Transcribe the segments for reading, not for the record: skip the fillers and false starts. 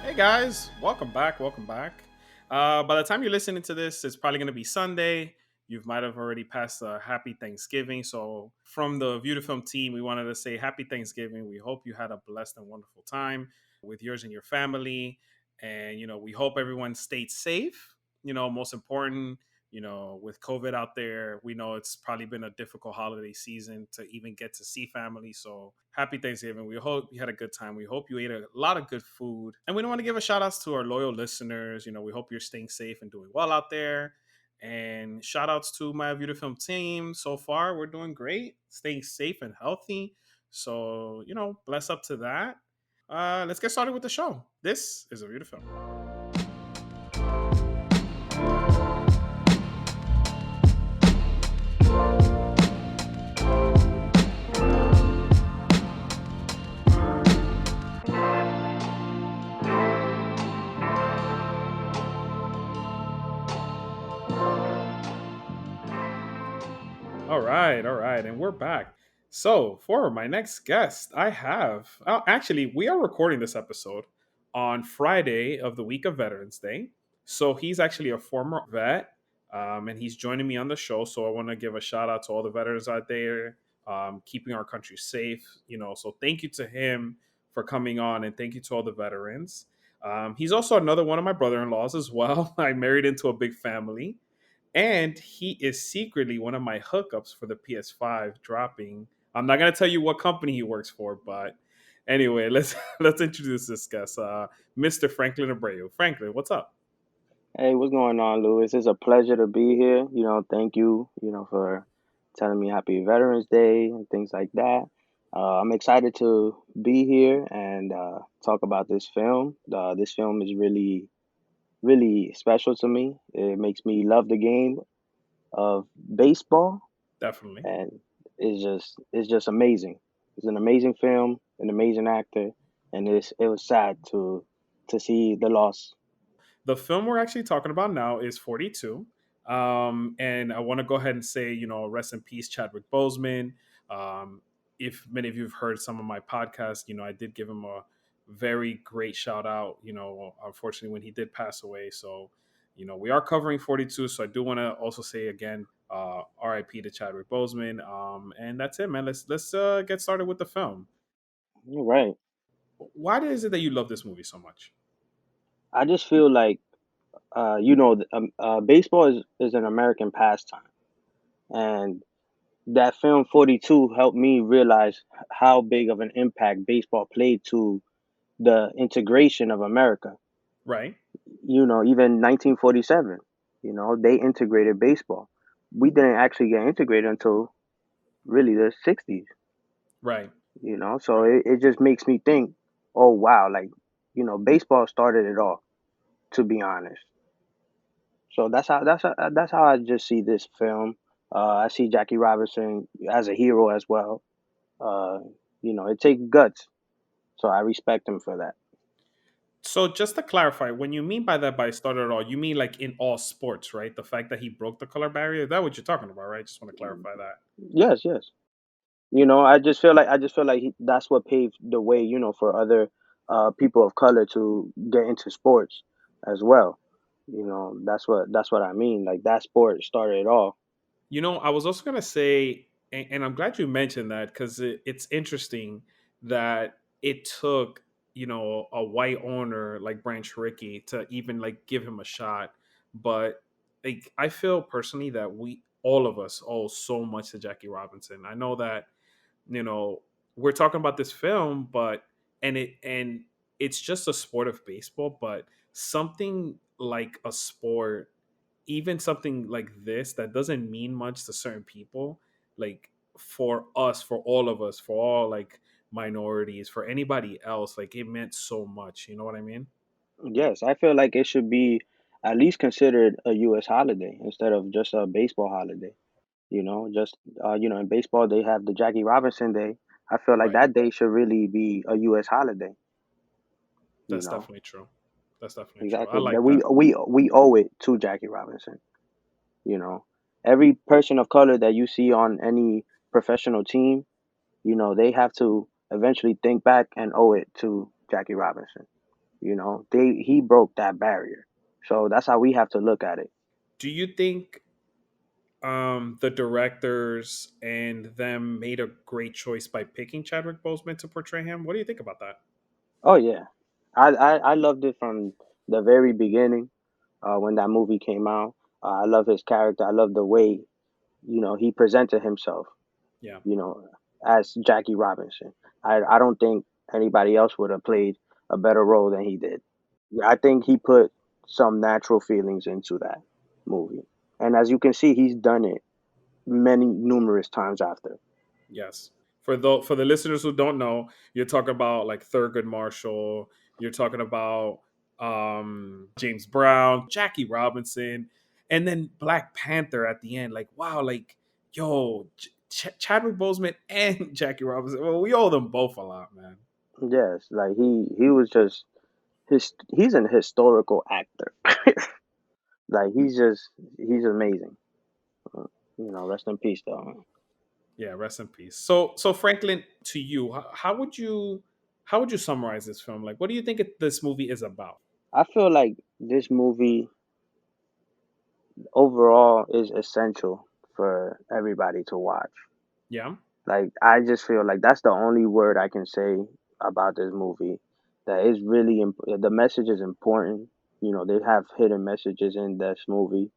Hey guys, welcome back. Welcome back. By the time you're listening to this, it's probably going to be Sunday. You might have already passed a happy Thanksgiving. So, from the View to Film team, we wanted to say happy Thanksgiving. We hope you had a blessed and wonderful time with yours and your family. And, we hope everyone stayed safe. Most important, with COVID out there, we know it's probably been a difficult holiday season to even get to see family. So happy Thanksgiving. We hope you had a good time. We hope you ate a lot of good food. And we want to give a shout outs to our loyal listeners. We hope you're staying safe and doing well out there. And shout outs to my View to Film team. So far, we're doing great, staying safe and healthy. So, bless up to that. Let's get started with the show. This is a View to Film. All right, and we're back. So, for my next guest, I have actually we are recording this episode on Friday of the week of Veterans Day. So he's actually a former vet, and he's joining me on the show. So I want to give a shout out to all the veterans out there, keeping our country safe. So thank you to him for coming on, and thank you to all the veterans. He's also another one of my brother-in-laws as well. I married into a big family. And he is secretly one of my hookups for the PS5 dropping. I'm not gonna tell you what company he works for, but anyway, let's let's introduce this guest, Mr. Franklin Abreu. Franklin, what's up? Hey, what's going on, Louis? It's a pleasure to be here. Thank you, for telling me Happy Veterans Day and things like that. I'm excited to be here and talk about this film. This film is really, really special to me. It makes me love the game of baseball, Definitely. and it's just amazing. It's an amazing film, an amazing actor, and it was sad to see the loss. The film we're actually talking about now is 42. And I want to go ahead and say, rest in peace, Chadwick Boseman. Um, if many of you have heard some of my podcasts, I did give him a very great shout out, unfortunately, when he did pass away. So, we are covering 42. So I do want to also say again, RIP to Chadwick Boseman. And that's it, man. Let's get started with the film. You're right. Why is it that you love this movie so much? I just feel like baseball is an American pastime, and that film 42 helped me realize how big of an impact baseball played to the integration of America. Right. Even 1947, they integrated baseball. We didn't actually get integrated until really the 60s, Right. so Right. it just makes me think, oh wow, like, baseball started it all, to be honest. So that's how I just see this film. I see Jackie Robinson as a hero as well. Uh, it takes guts, so I respect him for that. So just to clarify, when you mean by that by started at all, you mean like in all sports, right? The fact that he broke the color barrier, is that what you're talking about, right? Just want to clarify that. Yes, yes. I just feel like that's what paved the way, for other people of color to get into sports as well. That's what I mean. Like that sport started it all. I was also gonna say, and I'm glad you mentioned that because it's interesting that it took a white owner like Branch Rickey to even like give him a shot. But like I feel personally that we all of us owe so much to Jackie Robinson. I know that you know we're talking about this film, but and it's just a sport of baseball, but something like a sport, even something like this that doesn't mean much to certain people, like for us, for all of us, for all like minorities, for anybody else, like it meant so much. You know what I mean? Yes, I feel like it should be at least considered a U.S. holiday instead of just a baseball holiday. Just in baseball they have the Jackie Robinson Day. I feel like Right. that day should really be a U.S. holiday. You That's know. definitely true. That's definitely true. I Exactly. like That that. we owe it to Jackie Robinson. You know, every person of color that you see on any professional team, they have to eventually think back and owe it to Jackie Robinson. He broke that barrier. So that's how we have to look at it. Do you think the directors and them made a great choice by picking Chadwick Boseman to portray him? What do you think about that? Oh yeah, I loved it from the very beginning. When that movie came out, I love his character. I love the way he presented himself. Yeah. You know, as Jackie Robinson. I don't think anybody else would have played a better role than he did. Yeah, I think he put some natural feelings into that movie, and as you can see, he's done it many numerous times after. Yes. For the listeners who don't know, you're talking about like Thurgood Marshall. You're talking about James Brown, Jackie Robinson, and then Black Panther at the end. Like wow, like yo, Chadwick Boseman and Jackie Robinson. Well, we owe them both a lot, man. Yes, like he was just he's an historical actor. Like he's amazing. Uh, rest in peace though. Yeah, rest in peace. So Franklin, to you, how would you summarize this film? Like, what do you think this movie is about? I feel like this movie overall is essential for everybody to watch. Yeah, Like I just feel like that's the only word I can say about this movie. That is really the message is important. They have hidden messages in this movie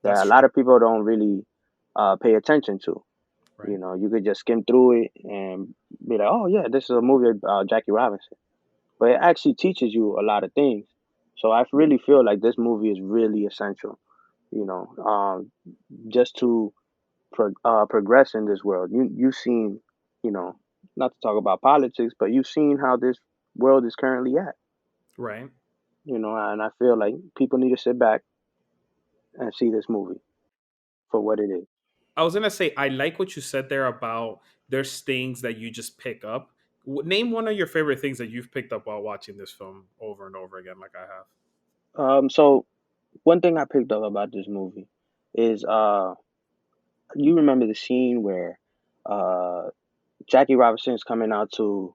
that that's a lot true. of people don't really pay attention to. Right. You could just skim through it and be like, "Oh yeah, this is a movie about Jackie Robinson," but it actually teaches you a lot of things. So I really feel like this movie is really essential. You know, just to progress in this world. You've seen, you know, not to talk about politics, but you've seen how this world is currently at. Right. And I feel like people need to sit back and see this movie for what it is. I was gonna say I like what you said there about there's things that you just pick up. Name one of your favorite things that you've picked up while watching this film over and over again, like I have. So one thing I picked up about this movie is you remember the scene where uh Jackie Robinson is coming out to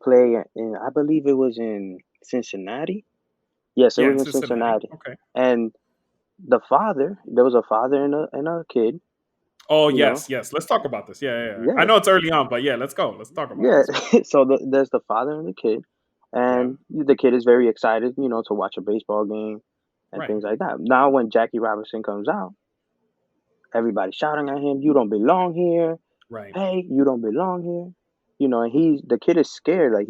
play in, I believe it was in Cincinnati. Yes, it Yeah, was in in Cincinnati. Cincinnati, Okay. and there was a father and a kid. Oh You know, yes, yes. Let's talk about this. Yeah, yeah, yeah. I yes, know it's early on, but yeah, let's go. Let's talk about yeah. this one. So there's the father and the kid, Yeah. and the kid is very excited, to watch a baseball game and Right. things like that. Now, when Jackie Robinson comes out, everybody's shouting at him, "You don't belong here! Right. Hey, you don't belong here!" And the kid is scared, like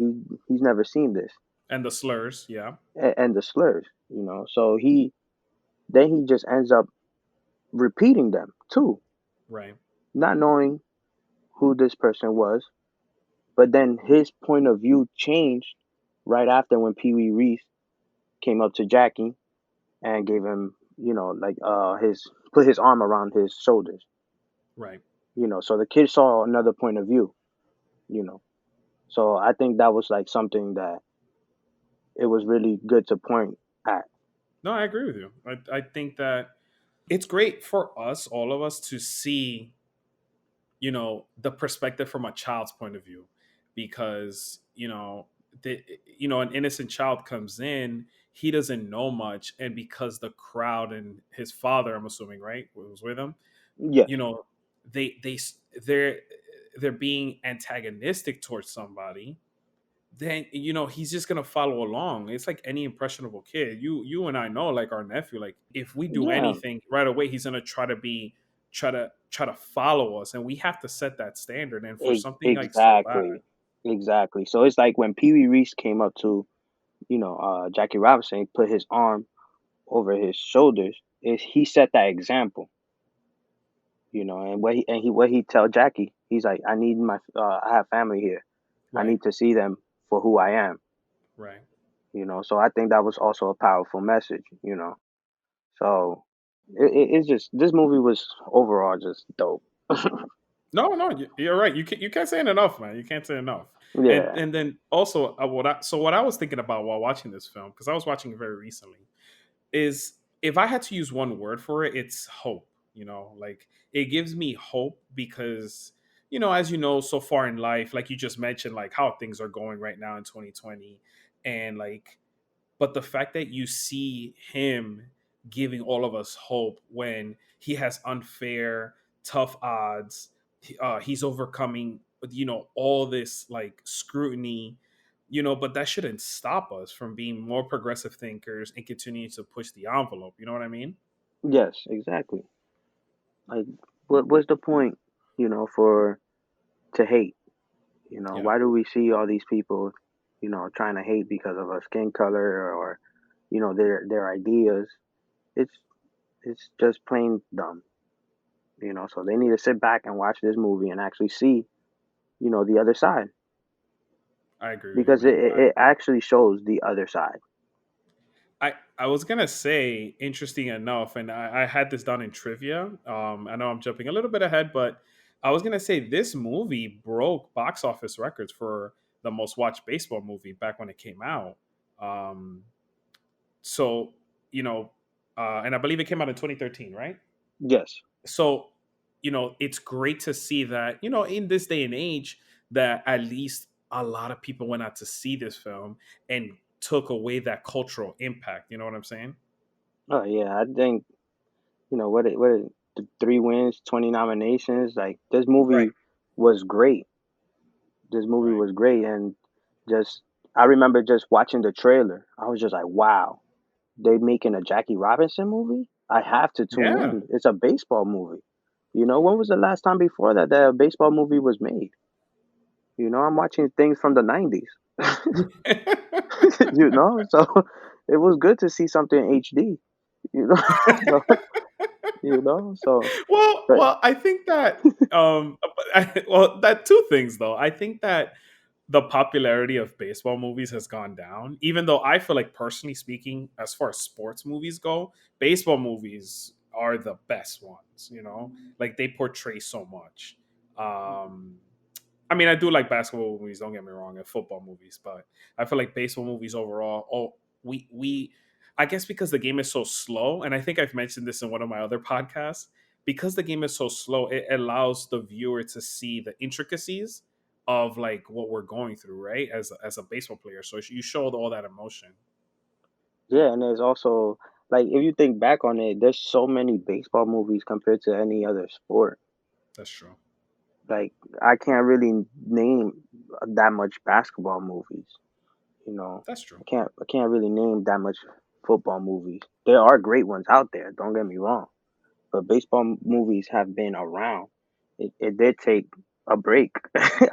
he's never seen this, And the slurs. Yeah. and the slurs. So he just ends up repeating them too, Right. not knowing who this person was. But then his point of view changed right after when Pee Wee Reese came up to Jackie and gave him, like his put his arm around his shoulders. Right. So the kid saw another point of view. You know, so I think that was like something that it was really good to point at. No, I agree with you. I think that it's great for us, all of us, to see the perspective from a child's point of view because an innocent child comes in, he doesn't know much, and because the crowd and his father, I'm assuming, right, was with him, Yes, you know they they're they're being antagonistic towards somebody, then he's just gonna follow along. It's like any impressionable kid. You and I know, like our nephew, like if we do yeah, anything right away, he's gonna try to follow us, and we have to set that standard. And for something like so bad, exactly, exactly. So it's like when Pee Wee Reese came up to Jackie Robinson, he put his arm over his shoulders. He set that example. And what he tell Jackie, he's like, I have family here. I right, need to see them for who I am. right. So I think that was also a powerful message. So it's just this movie was overall just dope. No, you're right. You can't say it enough, man. You can't say enough. Yeah. And then also what I was thinking about while watching this film, because I was watching it very recently, is if I had to use one word for it, it's hope. Like it gives me hope because as you know, so far in life, like you just mentioned, like how things are going right now in 2020, and like but the fact that you see him giving all of us hope when he has unfair, tough odds, he's overcoming, all this like scrutiny, but that shouldn't stop us from being more progressive thinkers and continuing to push the envelope. You know what I mean? Yes, exactly. Like, what's the point, for to hate? Yeah, Why do we see all these people, trying to hate because of a skin color or, their ideas? It's it's just plain dumb. So they need to sit back and watch this movie and actually see, the other side, I agree with you, because it, man. it it actually shows the other side. I was gonna say, interesting enough, and I had this done in trivia. I know I'm jumping a little bit ahead, but I was gonna say this movie broke box office records for the most watched baseball movie back when it came out. Um, so you know, and I believe it came out in 2013, right? Yes. So it's great to see that in this day and age that at least a lot of people went out to see this film and took away that cultural impact. You know what I'm saying? Oh yeah, I think the 3 wins, 20 nominations. Like this Right. movie was great. This movie Right. was great, and just I remember just watching the trailer. I was just like, wow, they making a Jackie Robinson movie. I have to tune Yeah. in. It's a baseball movie. When was the last time before that a baseball movie was made? I'm watching things from the 90s. So it was good to see something in HD. You know, so but well, I think that well, that two things though. I think that the popularity of baseball movies has gone down, even though I feel like personally speaking, as far as sports movies go, baseball movies are the best ones, like they portray so much. Um I mean, I do like basketball movies. Don't get me wrong, and football movies, but I feel like baseball movies overall. Oh, we, I guess because the game is so slow, and I think I've mentioned this in one of my other podcasts. Because the game is so slow, it allows the viewer to see the intricacies of like what we're going through, right? As a baseball player, so you showed all that emotion. yeah, and there's also like if you think back on it, there's so many baseball movies compared to any other sport. That's true. Like I can't really name that much basketball movies. That's true. I can't really name that much football movies. There are great ones out there, don't get me wrong, but baseball movies have been around. It did take a break.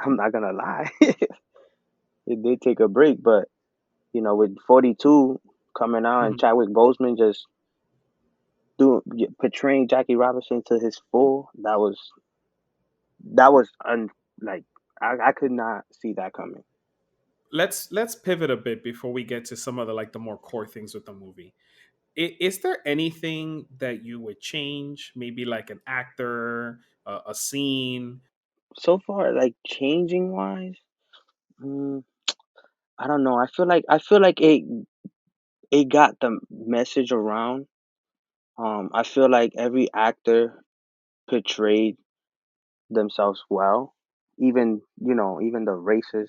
I'm not gonna lie. It did take a break, but with 42 coming out and Mhm. Chadwick Boseman just doing portraying Jackie Robinson to his full, that was like I could not see that coming. Let's pivot a bit before we get to some of the like the more core things with the movie. Is there anything that you would change? Maybe like an actor, a scene. So far, like changing wise, mm, I don't know. I feel like it got the message around. I feel like every actor portrayed themselves well. Even the racist,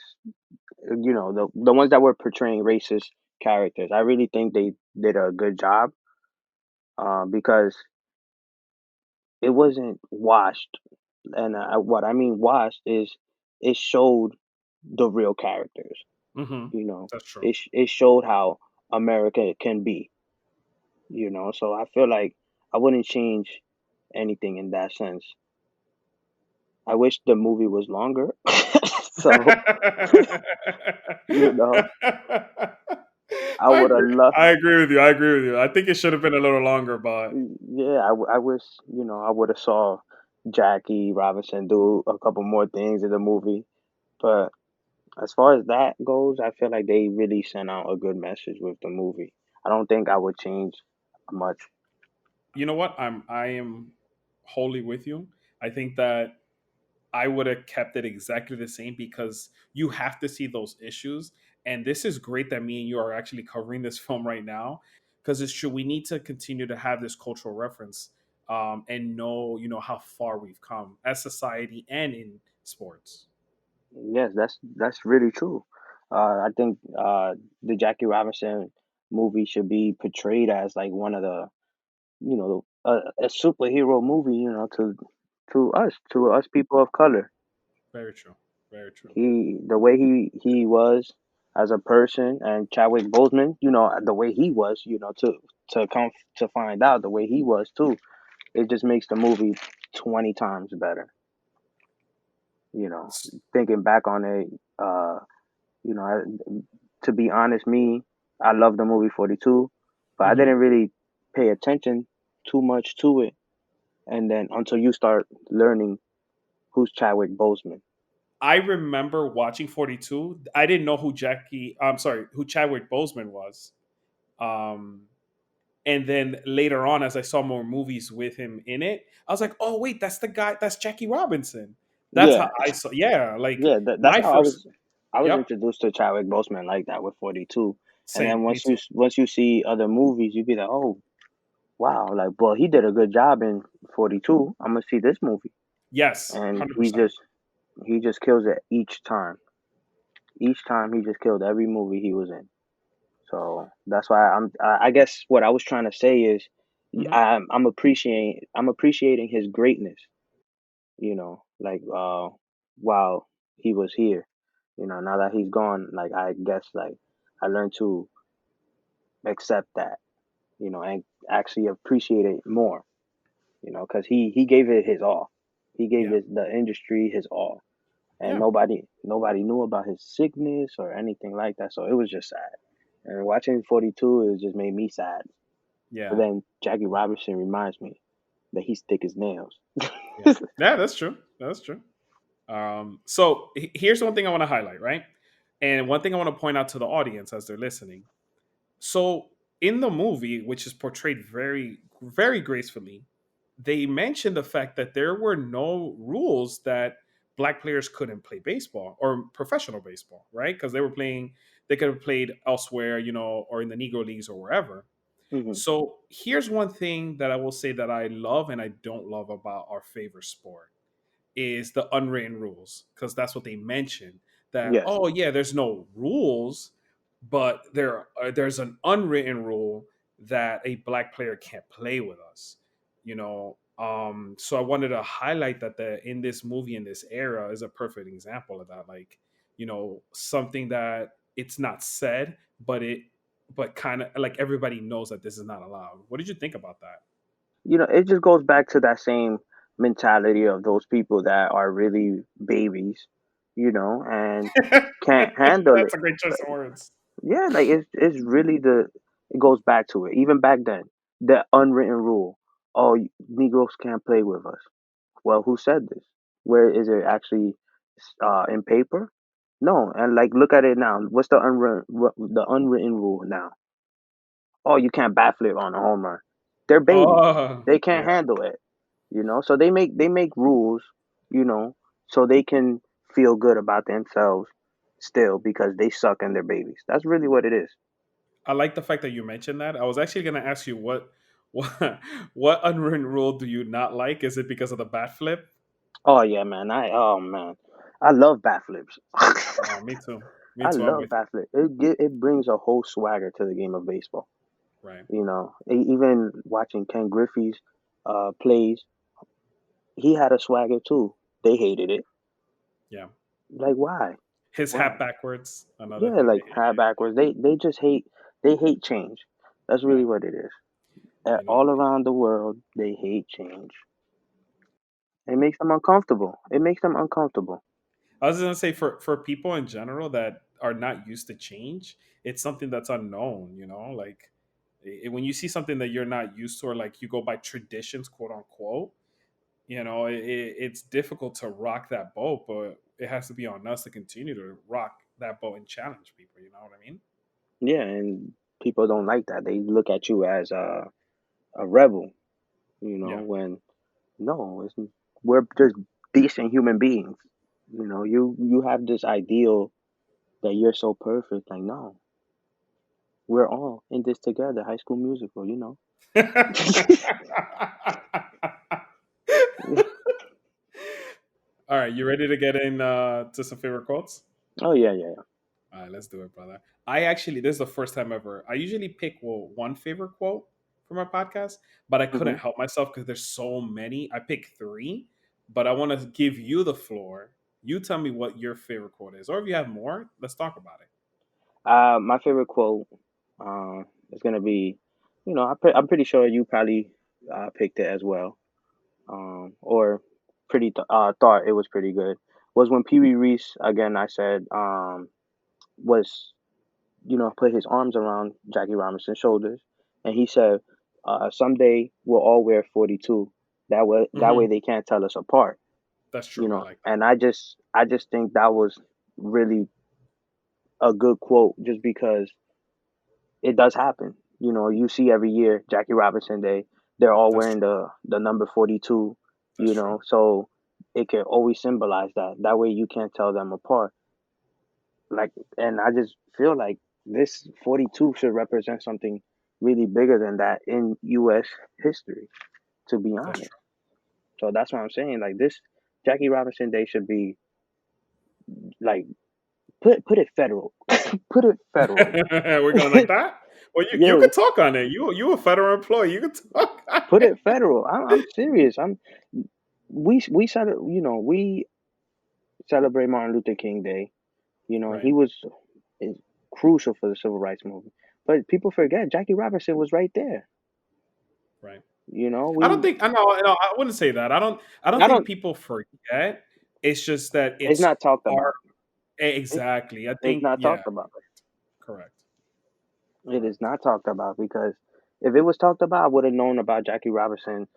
the ones that were portraying racist characters. I really think they did a good job. Because it wasn't washed, and what I mean washed is it showed the real characters. Hmm. You know, That's true. it showed how America can be. So I feel like I wouldn't change anything in that sense. I wish the movie was longer. So you know, I I would have agree. loved. I agree with you. I agree with you. I think it should have been a little longer, but Yeah, I wish I would have saw Jackie Robinson do a couple more things in the movie. But as far as that goes, I feel like they really sent out a good message with the movie. I don't think I would change much. you know what? I am wholly with you. I think that I would have kept it exactly the same because you have to see those issues. And this is great that me and you are actually covering this film right now because it's true. We need to continue to have this cultural reference and know, how far we've come as society and in sports. Yes, that's really true. I think the Jackie Robinson movie should be portrayed as like one of the, a superhero movie, to us people of color. Very true. Very true. The way he was as a person, and Chadwick Boseman, the way he was, to come to find out the way he was too, it just makes the movie 20 times better. You know, thinking back on it, you know, I, to be honest, I love the movie 42, but I Mhm. didn't really pay attention too much to it, and then until you start learning who's Chadwick Boseman. I remember watching 42. I didn't know who Chadwick Boseman was. Um, and then later on, as I saw more movies with him in it, I was like, oh, wait, that's the guy, that's Jackie Robinson. That's Yeah, how I saw, yeah, like yeah, that's my how first, I was yep, introduced to Chadwick Boseman like that with 42, and then same, me too. once you see other movies, you be like, oh wow, like well he did a good job in 42. I'm gonna see this movie, Yes, and 100%. he just kills it each time. Each time he just killed every movie he was in. So that's why I guess what I was trying to say is Hmm. I'm appreciating his greatness, like while he was here. Now that he's gone, like I guess like I learned to accept that, and actually appreciate it more, because he gave it his all. He gave Yeah, the industry his all, and yeah, nobody knew about his sickness or anything like that. So it was just sad. And watching 42, it just made me sad. But yeah, then Jackie Robinson reminds me that he's thick as nails. yeah. Yeah, that's true. That's true. So here's one thing I want to highlight, right? And one thing I want to point out to the audience as they're listening. So in the movie, which is portrayed very, very gracefully, they mentioned the fact that there were no rules that black players couldn't play baseball or professional baseball, right? Because they could have played elsewhere, or in the Negro leagues or wherever. Hmm. So here's one thing that I will say that I love and I don't love about our favorite sport is the unwritten rules because that's what they mentioned that Yes. oh yeah there's no rules but there's an unwritten rule that a black player can't play with us so I wanted to highlight that the in this movie in this era is a perfect example of that, like something that it's not said but kind of like everybody knows that this is not allowed. What did you think about It just goes back to that same mentality of those people that are really babies, and that? can't handle it. That's a great choice of words. Yeah, like it's really it goes back to it. Even back then, the unwritten rule: oh, Negroes can't play with us. Well, who said this? Where is it actually in paper? No, and like look at it now. What's the unwritten rule now? Oh, you can't backflip on a home run. They're babies. Oh, They can't yeah. handle it. So they make rules, you know, so they can feel good about themselves still because they suck and they're babies. That's really what it is. I like the fact that you mentioned that. I was actually going to ask you what what unwritten rule do you not like? Is it because of the bat flip? Oh yeah, man. Oh man, I love backflips. Me too. Me I too. I'm love with you. backflip. It brings a whole swagger to the game of baseball. Right. Even watching Ken Griffey's plays, he had a swagger too. They hated it. Yeah. Like why? His Why? hat backwards. Another Yeah, thing like they hate. hat backwards. They just hate change. That's Yeah. really Right. what it is. You know. All around the world, they hate change. It makes them uncomfortable. It makes them uncomfortable. I was going to say for people in general that are not used to change, it's something that's unknown. Like when you see something that you're not used to, or like you go by traditions, quote unquote. It's difficult to rock that boat, but it has to be on us to continue to rock that boat and challenge people. You know what I mean? Yeah, and people don't like that. They look at you as a rebel. Yeah, When no, we're just decent human beings. You have this ideal that you're so perfect. Like, no, we're all in this together. High School Musical. All right, you ready to get in to some favorite quotes? Oh yeah, yeah, yeah. All right, let's do it, brother. I actually, this is the first time ever. I usually pick, well, one favorite quote from our podcast, but I couldn't hmm help myself because there's so many. I picked three, but I want to give you the floor. You tell me what your favorite quote is, or if you have more, let's talk about it. My favorite quote is gonna be, I'm pretty sure you probably picked it as well, or thought it was pretty good. Was when Pee Wee Reese again? I said was put his arms around Jackie Robinson's shoulders, and he said, "Someday we'll all wear 42. That way Hmm. they can't tell us apart." That's true. I like that. And I just think that was really a good quote, just because it does happen. You see every year Jackie Robinson Day, they're all That's wearing true. the number 42. That's true. So it can always symbolize that. That way you can't tell them apart. Like, and I just feel like this 42 should represent something really bigger than that in U.S. history, to be That's honest. true. So that's what I'm saying. Like, this Jackie Robinson Day should be like, put it federal, put it federal. We're going like that. Well, you Yeah, could talk on it. You a federal employee. You could talk on put it. it federal. I'm serious. We celebrate Martin Luther King Day. Right. He was is crucial for the civil rights movement. But people forget Jackie Robinson was right there. Right. I don't We think I know. I wouldn't say that. I don't I think don't. people forget. It's just that It's it's not talked our about. It, exactly. I it's think not yeah. talked about. Correct. It is Correct. not talked about, because if it was talked about, I would have known about Jackie Robinson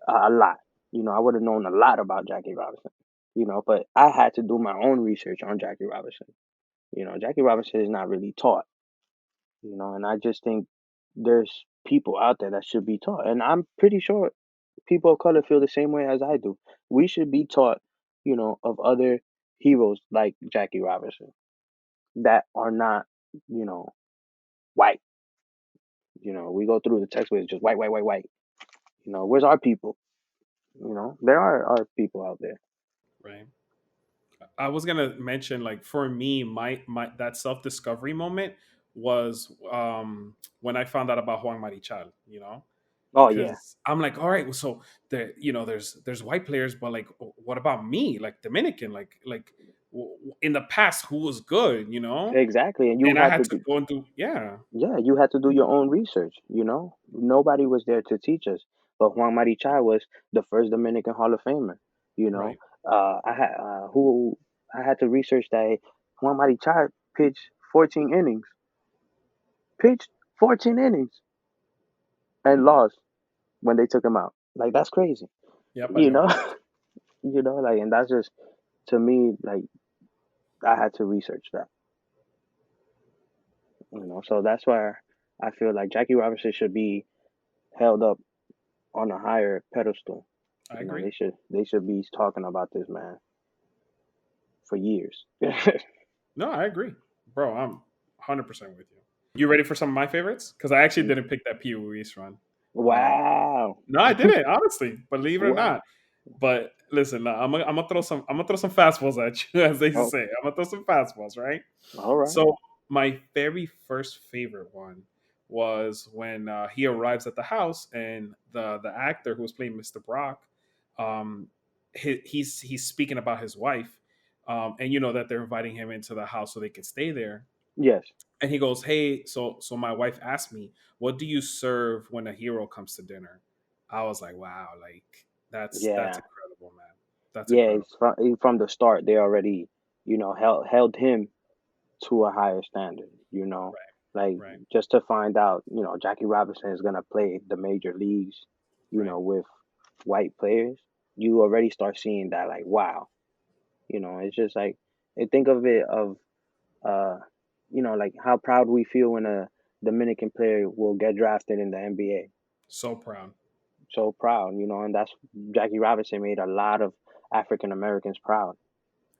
a lot. I would have known a lot about Jackie Robinson. But I had to do my own research on Jackie Robinson. Jackie Robinson is not really taught. And I just think there's people out there that should be taught, and I'm pretty sure people of color feel the same way as I do. We should be taught, of other heroes like Jackie Robinson that are not, you know, white. We go through the text with just white, white, white, white. Where's our people? There are our people out there. Right. I was gonna mention, like, for me, my that self discovery moment was when I found out about Juan Marichal. Oh yeah, Because I'm like, all right, well, so there's white players, but like, what about me, like Dominican, like in the past, who was good, exactly. And you and I had had to to do, go and do, yeah, yeah, you had to do your own research. Nobody was there to teach us, but Juan Marichal was the first Dominican Hall of Famer. You know, right, I had to research that Juan Marichal pitched 14 innings, pitched 14 innings, and lost when they took him out. Like, that's crazy. yep, I You knew know, that. like, and that's just, to me, like, I had to research that. So that's why I feel like Jackie Robinson should be held up on a higher pedestal. I agree. They should be talking about this man for years. No, I agree, bro. I'm 100% with you. You ready for some of my favorites? Because I actually didn't pick that Pee Wee Reese run. um Wow. no, I didn't, honestly, believe it or Wow. not. But listen, I'm gonna throw some fastballs at you, as they Oh, say. I'm gonna throw some fastballs, right? all right. So my very first favorite one was when he arrives at the house, and the actor who was playing Mr. Brock, um, he's speaking about his wife, and that they're inviting him into the house so they can stay there. Yes. And he goes, "Hey, so my wife asked me, what do you serve when a hero comes to dinner?" I was like, "Wow, like that's Yeah. incredible, man. That's Yeah. incredible." From the start, they already, held him to a higher standard. Like, Right, just to find out, Jackie Robinson is gonna play the major leagues, right. with white players. You already start seeing that, like, wow. It's just like, and think of it of uh, like how proud we feel when a Dominican player will get drafted in the NBA. So proud. So proud. And that's Jackie Robinson made a lot of African Americans proud.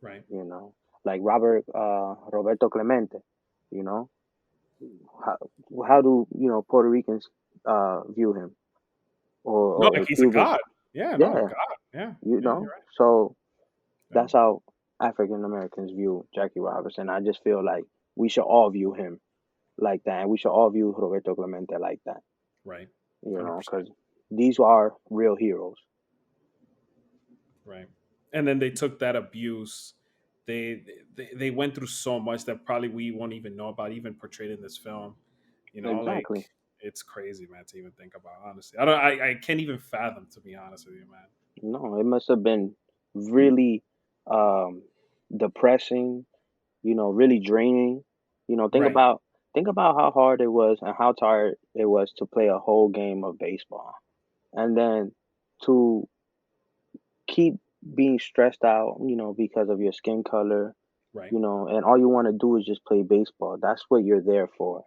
Right. You know, like Roberto Clemente. You know, how how do Puerto Ricans view him, No, or like he's a Cubans? god. Yeah, no, Yeah, god. Yeah, you yeah, you're know. right. So Yeah, that's how African Americans view Jackie Robinson. I just feel like we should all view him like that, and we should all view Roberto Clemente like that. right. 100%. Because these are real heroes. Right. And then they took that abuse. They went through so much that probably we won't even know about, even portrayed in this film. Like Exactly. it's crazy, man, to even think about. Honestly, I don't. I can't even fathom, to be honest with you, man. No, it must have been really um, depressing. Really draining. Think Right. about how hard it was and how tired it was to play a whole game of baseball, and then to keep being stressed out. Because of your skin color. Right. And all you want to do is just play baseball. That's what you're there for.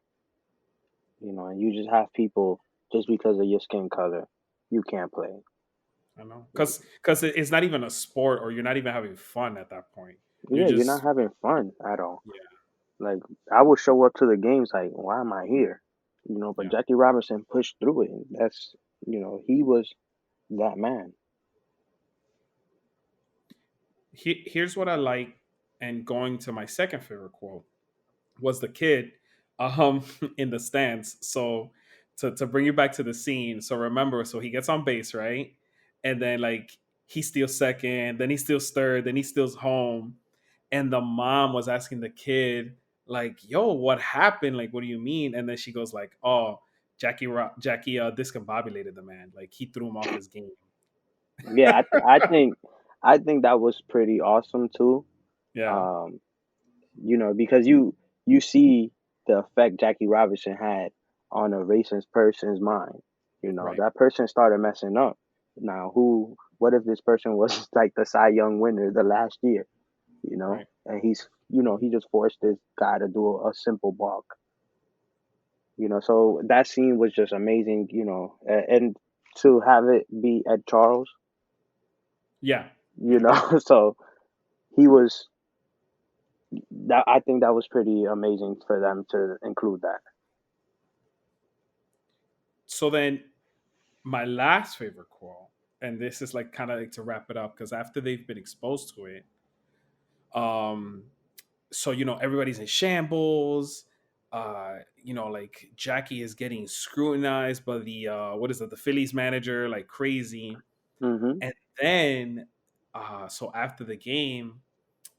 And you just have people just because of your skin color, you can't play. I know, because it's not even a sport, or you're not even having fun at that point. You're Yeah, you're not just having fun at all. yeah, Like I would show up to the games like, why am I here? But yeah. Jackie Robinson pushed through it. That's he was that man. Here's what I like, and going to my second favorite quote was the kid um in the stands. So to bring you back to the scene, so remember, so he gets on base, right? And then like he steals second, then he steals third, then he steals home. And the mom was asking the kid, like, yo, what happened? Like, what do you mean? And then she goes like, oh, Jackie discombobulated the man. Like he threw him off his game. Yeah, I think that was pretty awesome too. Yeah, Um, because you see the effect Jackie Robinson had on a racist person's mind. right, That person started messing up. Now, what if this person was like the Cy Young winner the last year? right. And he just forced this guy to do a simple balk. So that scene was just amazing. And to have it be Ed Charles, Yeah, yeah. so he was that. I think that was pretty amazing for them to include that. So then my last favorite quote, and this is like kind of like to wrap it up, because after they've been exposed to it, um, so everybody's in shambles. Like Jackie is getting scrutinized by the what is it, the Phillies manager, like crazy. Hmm. And then so after the game,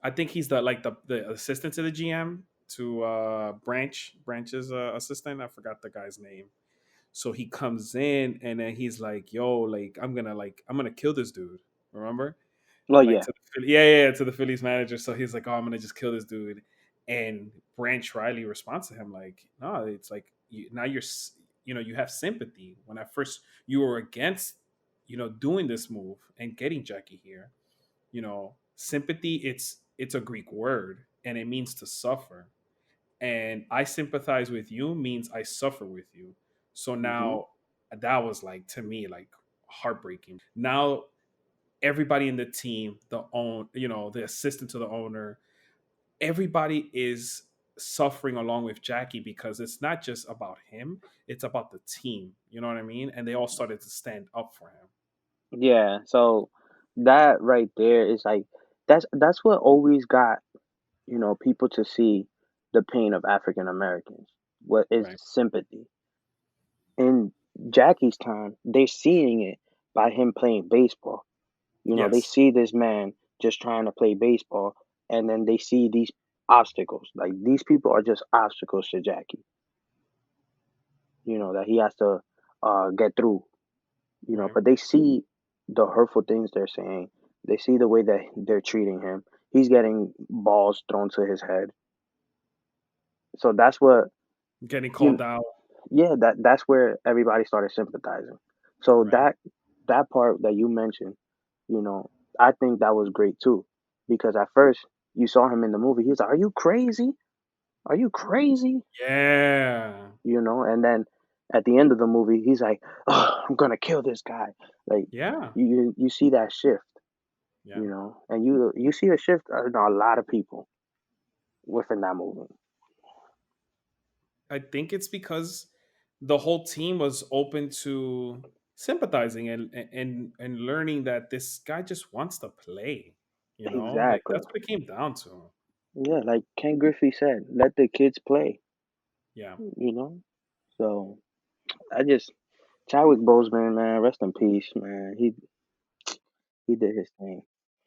I think he's the assistant to the GM, to Branch's assistant. I forgot the guy's name. So he comes in and then he's like, "Yo, I'm gonna kill this dude." Remember, Well, like yeah, to the yeah, to the Phillies manager. So he's like, "Oh, I'm gonna just kill this dude." And Branch Riley responds to him like, "No, it's like now you have sympathy. When at first you were against doing this move and getting Jackie here, sympathy. It's a Greek word and it means to suffer." And I sympathize with you means I suffer with you. So hmm now that was like, to me, like heartbreaking. Now everybody in the team, the assistant to the owner, everybody is suffering along with Jackie, because it's not just about him, it's about the team. You know what I mean? And they all started to stand up for him. yeah. So that right there is like that's what always got people to see the pain of African Americans. What is Right. sympathy? In Jackie's time, they're seeing it by him playing baseball. They Yes. see this man just trying to play baseball, and then they see these obstacles. Like these people are just obstacles to Jackie. That he has to get through. Right. But they see the hurtful things they're saying. They see the way that they're treating him. He's getting balls thrown to his head. So that's what Getting you called out. yeah, that's where everybody started sympathizing. So Right. that part that you mentioned, you know, I think that was great too, because at first you saw him in the movie, he was like, "Are you crazy? Are you crazy?" Yeah. And then at the end of the movie, he's like, "Oh, I'm gonna kill this guy." Like Yeah. you see that shift. Yeah. and you see a shift in a lot of people within that movie. I think it's because the whole team was open to sympathizing and learning that this guy just wants to play. Like Exactly. that's what it came down to. Yeah, like Ken Griffey said, let the kids play. Yeah. You know. So I just Chadwick Boseman, man, rest in peace, man. He did his thing.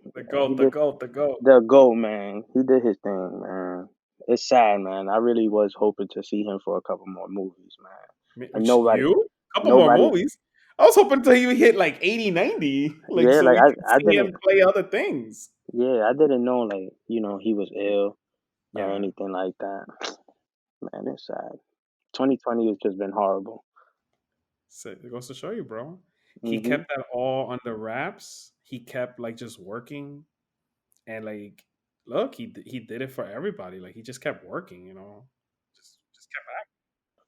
The Yeah, he goat, the did goat, the goat. the GOAT, man. He did his thing, man. It's sad, man. I really was hoping to see him for a couple more movies, man. And nobody, You? Couple more nobody, movies. I was hoping until he hit like 80, 90, like yeah, so like we could I see him didn't, play other things. yeah, I didn't know, like, he was ill or Yeah. anything like that. Man, it's sad. 2020 has just been horrible. So it goes to show you, bro. He Hmm. kept that all under wraps. He kept like just working and like look, he did it for everybody. Like he just kept working, just kept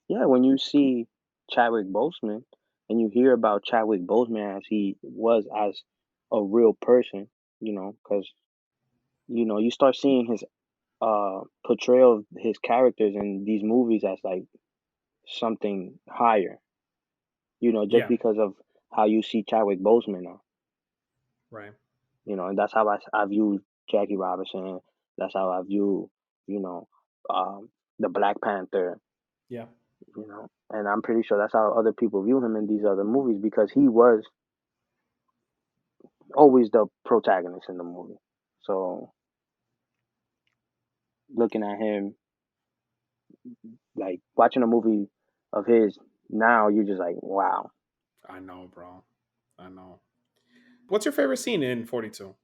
Yeah, when you see Chadwick Boseman and you hear about Chadwick Boseman as he was as a real person, because you start seeing his portrayal of his characters in these movies as like something higher, just yeah, because of how you see Chadwick Boseman now, right. and that's how I view Jackie Robinson. That's how I view, you know, the Black Panther, Yeah. and I'm pretty sure that's how other people view him in these other movies because he was always the protagonist in the movie. So looking at him, like watching a movie of his now, you're just like, wow. I know, bro. I know. What's your favorite scene in 42?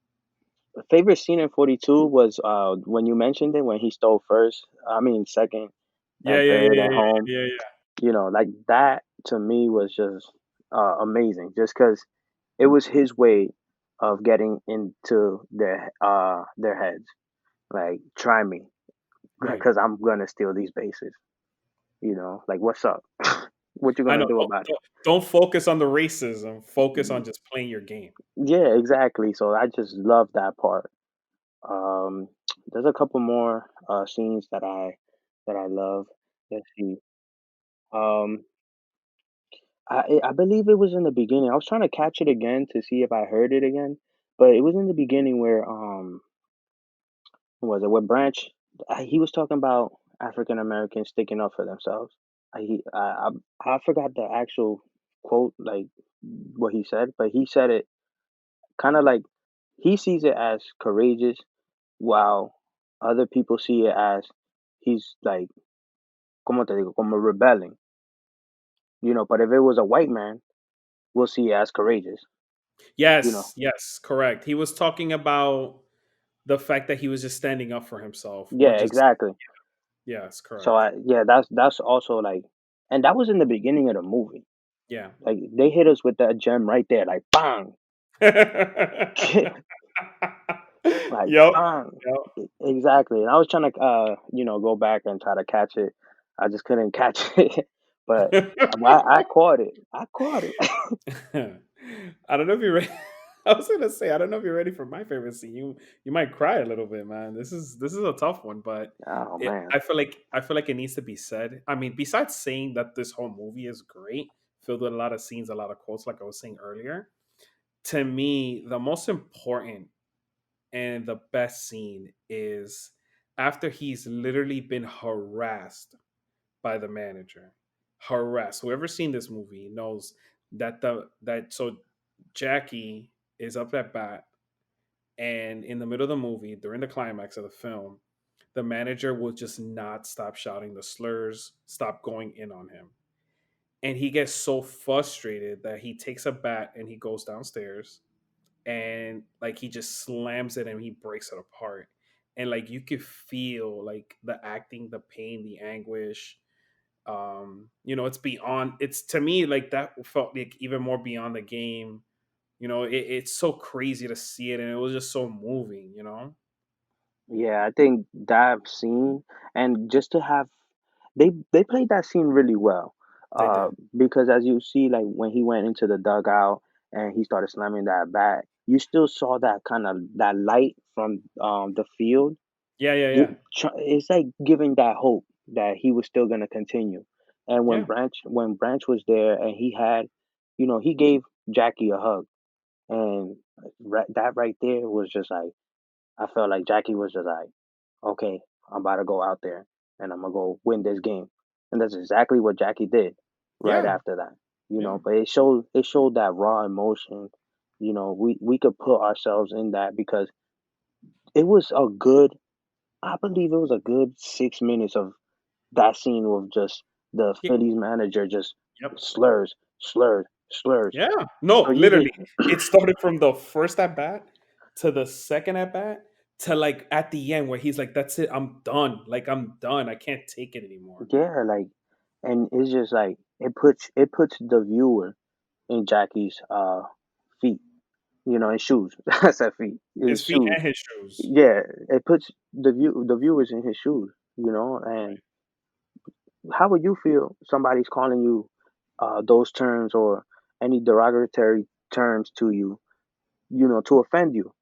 Favorite scene in 42 was when you mentioned it when he stole first. I mean second Yeah, and yeah, yeah, third yeah, at home. yeah, yeah, Like that to me was just amazing. Just because it was his way of getting into their heads. Like try me, right. because I'm gonna steal these bases. Like what's up? What you I gonna know. do about it? Don't focus on the racism. Focus on just playing your game. Yeah, exactly. So I just love that part. Um, there's a couple more scenes that I love. Let's see. Um, I believe it was in the beginning. I was trying to catch it again to see if I heard it again, but it was in the beginning where what was it where Branch he was talking about African Americans sticking up for themselves. I forgot the actual quote, like what he said, but he said it kind of like he sees it as courageous, while other people see it as he's like, como te digo, como rebelling. But if it was a white man, we'll see it as courageous. You know. Yes, yes, correct. He was talking about the fact that he was just standing up for himself or Yeah, just exactly. yes, So correct. yeah, that's also like, and that was in the beginning of the movie. Yeah. Like they hit us with that gem right there, like bang, like Yep. bang. Yep. Exactly. And I was trying to go back and try to catch it. I just couldn't catch it, but I caught it. I caught it. I don't know if you're ready. I was gonna say I don't know if you're ready for my favorite scene. You might cry a little bit, man. This is a tough one, but Oh man. I feel like it needs to be said. I mean, besides saying that this whole movie is great, filled with a lot of scenes, a lot of quotes, like I was saying earlier. To me, the most important and the best scene is after he's literally been harassed by the manager. Harassed. Whoever's seen this movie knows that Jackie is up at bat, and in the middle of the movie, during the climax of the film, the manager will just not stop shouting the slurs, stop going in on him. And he gets so frustrated that he takes a bat and he goes downstairs and like he just slams it and he breaks it apart. And like you could feel like the acting, the pain, the anguish, it's beyond, it's to me like that felt like even more beyond the game. It's so crazy to see it and it was just so moving. Yeah, I think that scene, and just to have they played that scene really well. They Uh, did. because as you see, like when he went into the dugout and he started slamming that bat, you still saw that kind of that light from the field. Yeah, yeah, yeah, It's like giving that hope that he was still gonna continue. And yeah, when Branch was there and he had, he gave Jackie a hug, and that right there was just like I felt like Jackie was just like, okay, I'm about to go out there and I'm gonna go win this game, and that's exactly what Jackie did right yeah, after that. yeah, But it showed that raw emotion. We could put ourselves in that because it was a good. I believe it was a good 6 minutes of that scene with just the yeah. Phillies manager just Yep. slurs, slurs, slurs. Yeah. So No, you did, literally. It started from the first at bat to the second at bat to like at the end where he's like, "That's it. I'm done. Like I'm done. I can't take it anymore." yeah, like, and it's just like it puts the viewer in Jackie's feet, in shoes. I said feet, his His feet shoes. and his shoes. Yeah, it puts the viewers in his shoes. And how would you feel somebody's calling you those terms or any derogatory terms to you, to offend you,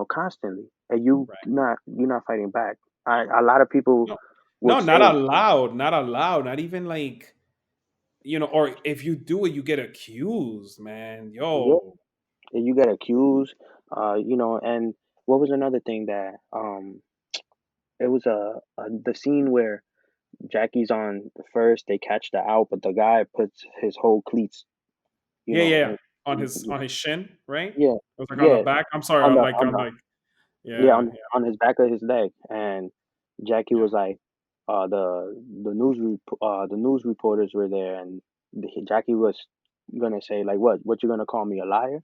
constantly, and Right. you're not fighting back. A lot of people No. No, would not say, allowed. Not allowed. Not even like, or if you do it, you get accused, man. yeah, Yo. and you get accused, and what was another thing that it was the scene where Jackie's on first, they catch the out, but the guy puts his whole cleats, you Yeah, know, yeah. and, On his shin, right? It yeah, was like on the yeah, back. I'm sorry. on I'm the like on I'm the like yeah, yeah, yeah, on his back of his leg, and Jackie yeah. was like, the news reporters were there, and Jackie was gonna say like, what you gonna call me a liar?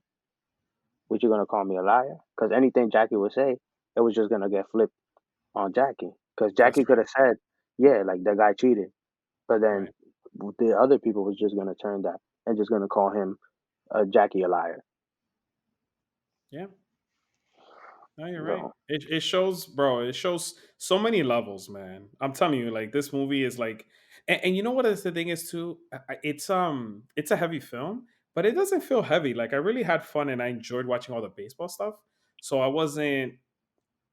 What you gonna call me a liar? Because anything Jackie would say, it was just gonna get flipped on Jackie. Because That's Jackie could have said, yeah, like that guy cheated, but right. then Right. the other people was just gonna turn that and just gonna call him Jackie a liar. Yeah. No, you're right. So It shows, bro. It shows so many levels, man. I'm telling you, like this movie is like, and you know what is the thing is too. It's a heavy film, but it doesn't feel heavy. Like I really had fun and I enjoyed watching all the baseball stuff. So I wasn't,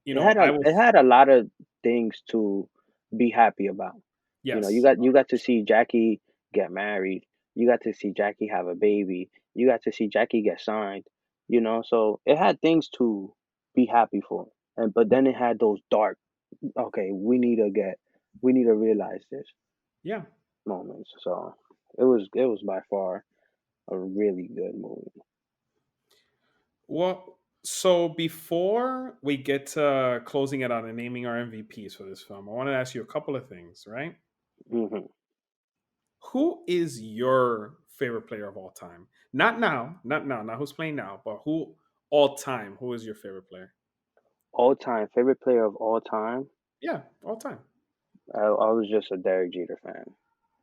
I it was had a lot of things to be happy about. You yes, got to see Jackie get married. You got to see Jackie have a baby. You got to see Jackie get signed. So it had things to be happy for. And but then it had those dark, okay, we need to realize this yeah. moments. So it was by far a really good movie. Well, so before we get to closing it out and naming our MVPs for this film, I want to ask you a couple of things, right? Hmm. Who is your favorite player of all time? Not now, not who's playing now, but who all time? Who is your favorite player? All time favorite player of all time. Yeah, all time. I was just a Derek Jeter fan.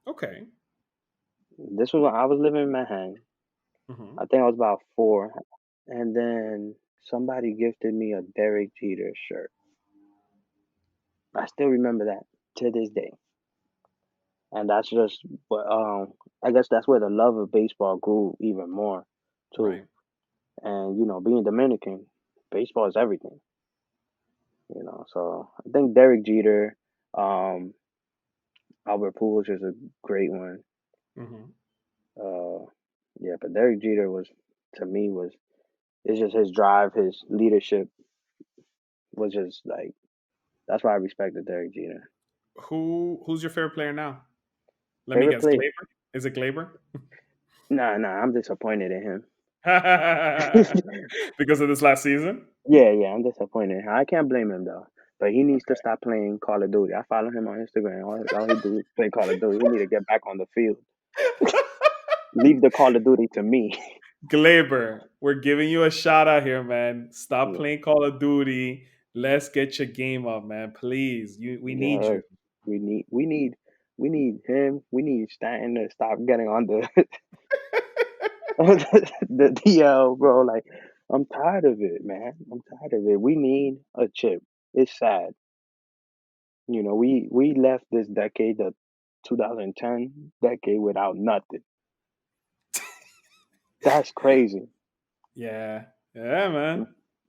Okay. This was when I was living in Manhattan. Hmm. I think I was about 4, and then somebody gifted me a Derek Jeter shirt. I still remember that to this day, and that's just what I guess that's where the love of baseball grew even more, too. Right. And being Dominican, baseball is everything. So I think Derek Jeter, um, Albert Pujols is a great one. Hmm. Uh, yeah, but Derek Jeter was to me was it's just his drive, his leadership was just like that's why I respected Derek Jeter. Who's your favorite player now? Let me Favorite guess. player? Glaber? Is it Glaber? Nah, nah, I'm disappointed in him. Because of this last season? Yeah, yeah, I'm disappointed. I can't blame him though. But he needs to Okay. stop playing Call of Duty. I follow him on Instagram. All he do is play Call of Duty. He need to get back on the field. Leave the Call of Duty to me. Glaber, we're giving you a shout out here, man. Stop Yeah, playing Call of Duty. Let's get your game up, man. Please. We yeah. need you. We need him. We need Stanton to stop getting on the the DL, bro. Like, I'm tired of it, man. I'm tired of it. We need a chip. It's sad. We left this decade, the 2010 decade, without nothing. That's crazy. Yeah. Yeah, man.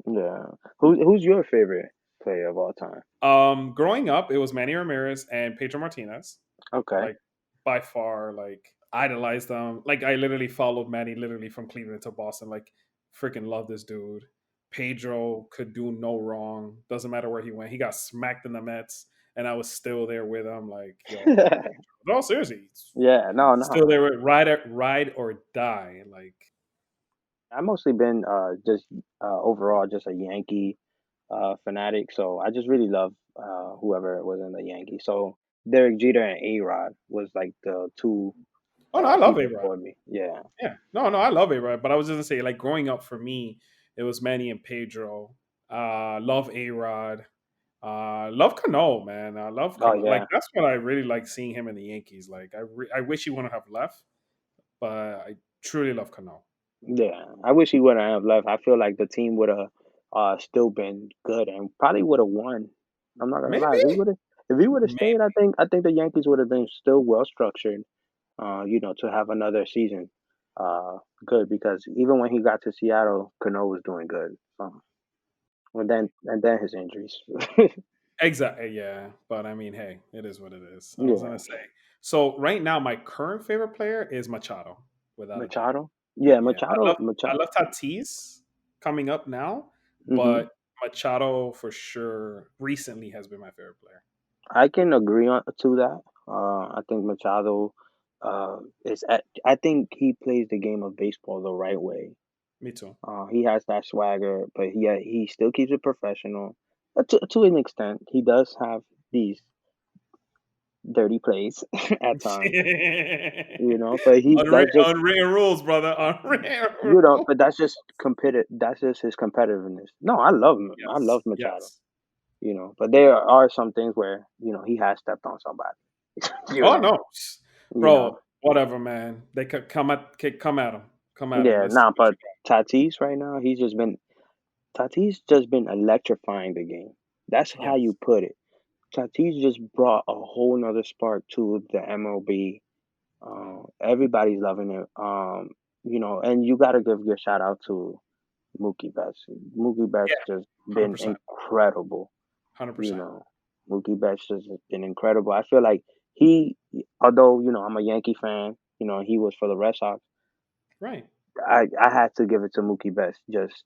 Yeah. Who's your favorite player of all time? Growing up, it was Manny Ramirez and Pedro Martinez. Okay. Like by far, like idolized them. Like I literally followed Manny literally from Cleveland to Boston. Like freaking love this dude. Pedro could do no wrong. Doesn't matter where he went. He got smacked in the Mets, and I was still there with him. Like, yo, love Pedro. No, seriously, Yeah, no, still no. there with ride or die. Like, I've mostly been just overall just a Yankee fanatic, so I just really love whoever was in the Yankees. So Derek Jeter and A-Rod was like the two oh no, I love A people Rod. for me. Yeah. Yeah, no, I love A Rod. But I was just gonna say, like, growing up for me, it was Manny and Pedro. Love A Rod. Love Cano, man. I love Oh Cano. Like yeah. that's what I really like seeing him in the Yankees. Like I wish he wouldn't have left, but I truly love Cano. Yeah. I wish he wouldn't have left. I feel like the team would have still been good and probably would have won. I'm not gonna lie. Maybe, If he would have stayed, maybe I think the Yankees would have been still well structured. To have another season good because even when he got to Seattle, Cano was doing good. And then his injuries. exactly. Yeah, but I mean, hey, it is what it is. I was Yeah. gonna say. So right now, my current favorite player is Machado, without a doubt. Machado. Yeah, Yeah, Machado. I Machado. love Tatis coming up now, Hmm. but Machado for sure recently has been my favorite player. I can agree on to that. I think Machado I think he plays the game of baseball the right way. Me too. He has that swagger, but he still keeps it professional. To an extent, he does have these dirty plays at times, but Unwritten rules, brother. Unwritten rules. but that's just his competitiveness. No, I love him. I love Yes. Machado, Yes. but there are some things where, he has stepped on somebody, you Oh know, no, you know. bro. Whatever, man. They could come at him. Come at him. Yeah, Let's see nah, what but you got. Tatis right now, Tatis just been electrifying the game. That's how you Yes. put it. Tatis just brought a whole nother spark to the MLB. Everybody's loving it. And you got to give your shout out to Mookie Betts. Mookie Betts Yeah. just Hundred been percent. incredible. 100%. You know, Mookie Betts just has been incredible. I feel like he, although I'm a Yankee fan, he was for the Red Sox. Right. I had to give it to Mookie Betts. Just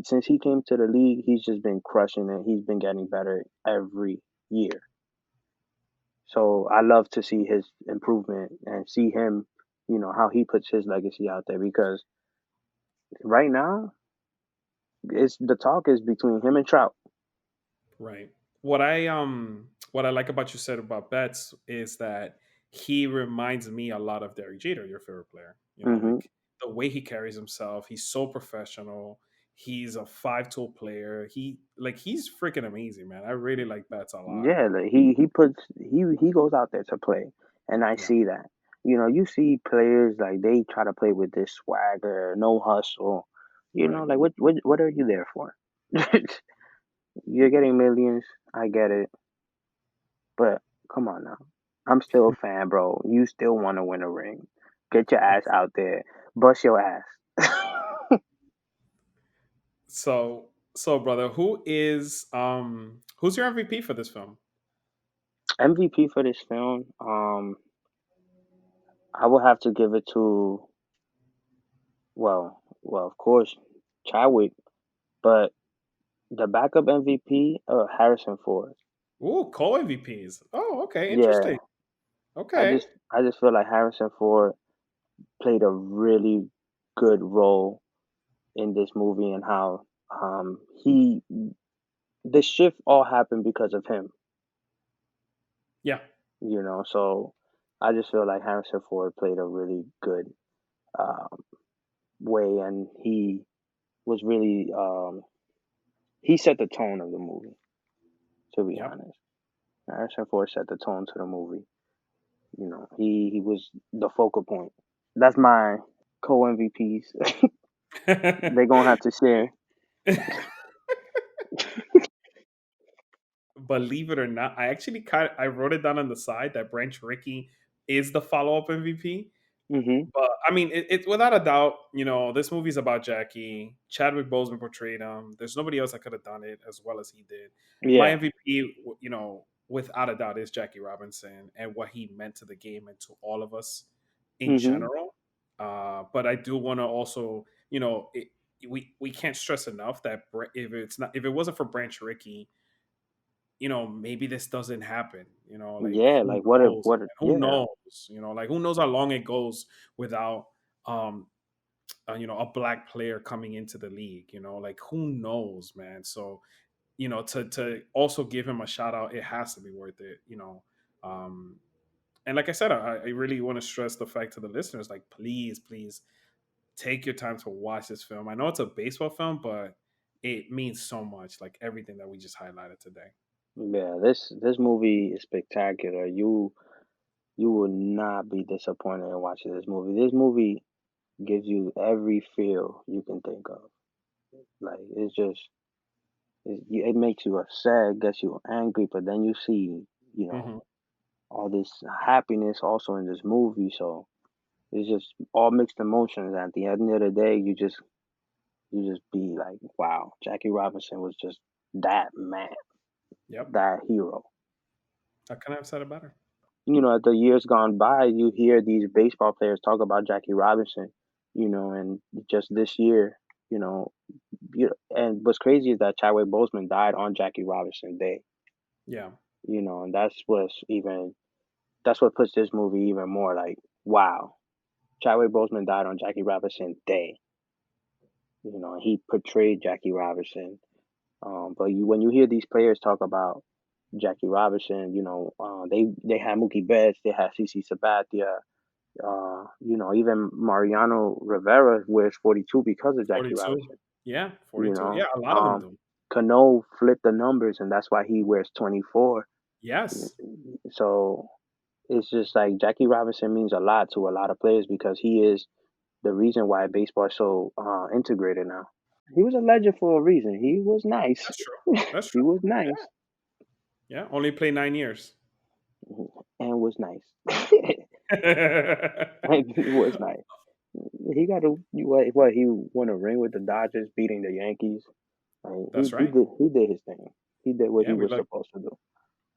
since he came to the league, he's just been crushing it. He's been getting better every year. So I love to see his improvement and see him, how he puts his legacy out there because right now it's the talk is between him and Trout. Right. What I like about you said about Betts is that he reminds me a lot of Derek Jeter, your favorite player. Hmm. Like the way he carries himself, he's so professional. He's a five-tool player. He's freaking amazing, man. I really like Betts a lot. Yeah, like he goes out there to play, and I Yeah. see that. You see players like they try to play with this swagger, no hustle. Right. Like what are you there for? You're getting millions, I get it, but come on now. I'm still a fan, bro. You still want to win a ring. Get your ass out there. Bust your ass. So brother, who's your MVP for this film? MVP for this film, I will have to give it to, well, of course, Chadwick, but the backup MVP, Harrison Ford. Ooh, co-MVPs. Oh, okay, Yeah, interesting. Okay. I just feel like Harrison Ford played a really good role in this movie and how he the shift all happened because of him, Yeah. so I just feel like Harrison Ford played a really good um, way, and he was really he set the tone of the movie. To be Yep. honest, Harrison Ford set the tone to the movie. He was the focal point. That's my co MVPs. They're gonna have to share. Believe it or not, I actually I wrote it down on the side that Branch Rickey is the follow up MVP. Mhm. But I mean, it without a doubt, this movie's about Jackie. Chadwick Boseman portrayed him. There's nobody else that could have done it as well as he did. My Yeah. MVP, without a doubt, is Jackie Robinson and what he meant to the game and to all of us in Mhm. general. But I do want to also, we can't stress enough that if it wasn't for Branch Rickey, maybe this doesn't happen. Like Yeah, who like what if knows, what if, man? Who yeah. knows? Like who knows how long it goes without um a black player coming into the league. Like who knows, man? So to also give him a shout out, it has to be worth it. Um, and like I said, I really want to stress the fact to the listeners, like please, please take your time to watch this film. I know it's a baseball film, but it means so much. Like everything that we just highlighted today. Yeah, this movie is spectacular. You will not be disappointed in watching this movie. This movie gives you every feel you can think of. Like it's just it makes you upset, gets you angry, but then you see, you know, Hmm. all this happiness also in this movie. So it's just all mixed emotions. At the end of the day, you just be like, wow, Jackie Robinson was just that man, Yep. that hero. How can I have said it better? As the years gone by, you hear these baseball players talk about Jackie Robinson, and just this year, you know, and what's crazy is that Chadwick Boseman died on Jackie Robinson Day, Yeah. and that's what puts this movie even more like, wow, Chadwick Boseman died on Jackie Robinson Day. He portrayed Jackie Robinson. But when you hear these players talk about Jackie Robinson, they had Mookie Betts, they had CC Sabathia, even Mariano Rivera wears 42 because of Jackie 42. Robinson. Yeah. You 42. Yeah. know, A lot of them do. Cano flipped the numbers, and that's why he wears 24. Yes. So it's just like Jackie Robinson means a lot to a lot of players because he is the reason why baseball is so integrated now. He was a legend for a reason. He was nice. That's true. That's He true. was Yeah. nice Yeah. Only played 9 years. and was nice. Like, he was nice. He got a what he won a ring with the Dodgers, beating the Yankees. Like, That's right. he did his thing. He did what Yeah. he We was like supposed to do.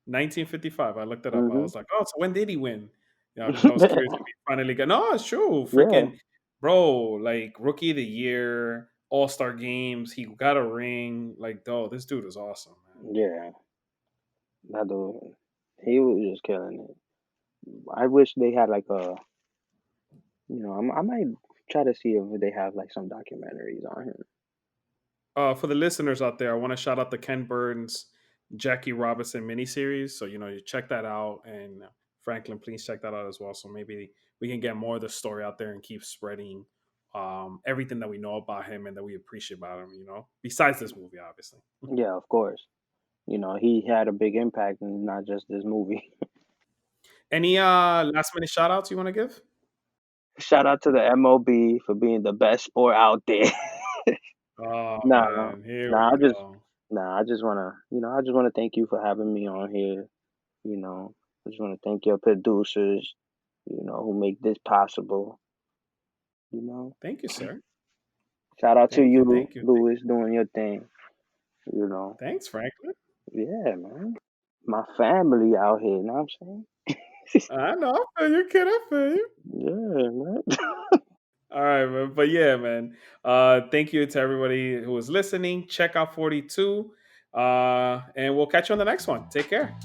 1955. I looked it up. I Hmm. was like, oh, so when did he win? Because I was curious if he finally got. No, it's true. Yeah, Freaking bro, like rookie of the year, All Star games. He got a ring. Like, though, this dude is awesome, man. yeah. That dude, he was just killing it. I wish they had like I might try to see if they have like some documentaries on him. For the listeners out there, I want to shout out the Ken Burns, Jackie Robinson miniseries. So you check that out, and Franklin, please check that out as well. So maybe we can get more of the story out there and keep spreading everything that we know about him and that we appreciate about him. Besides this movie, obviously. Yeah, of course. He had a big impact in not just this movie. Any last minute shout outs you want to give? Shout out to the MOB for being the best sport out there. Oh Nah, man, here nah, we go. I just I just wanna thank you for having me on here. I just wanna thank your producers, who make this possible. You know, Thank you, sir. shout out to Thank you, you, thank you. Louis, doing your thing. You know, Thanks, Franklin. yeah, man. My family out here. You know what I'm saying? I know. I feel you, kid. I feel you. Yeah, man. All right, man. But yeah, man. Thank you to everybody who was listening. Check out 42. And we'll catch you on the next one. Take care.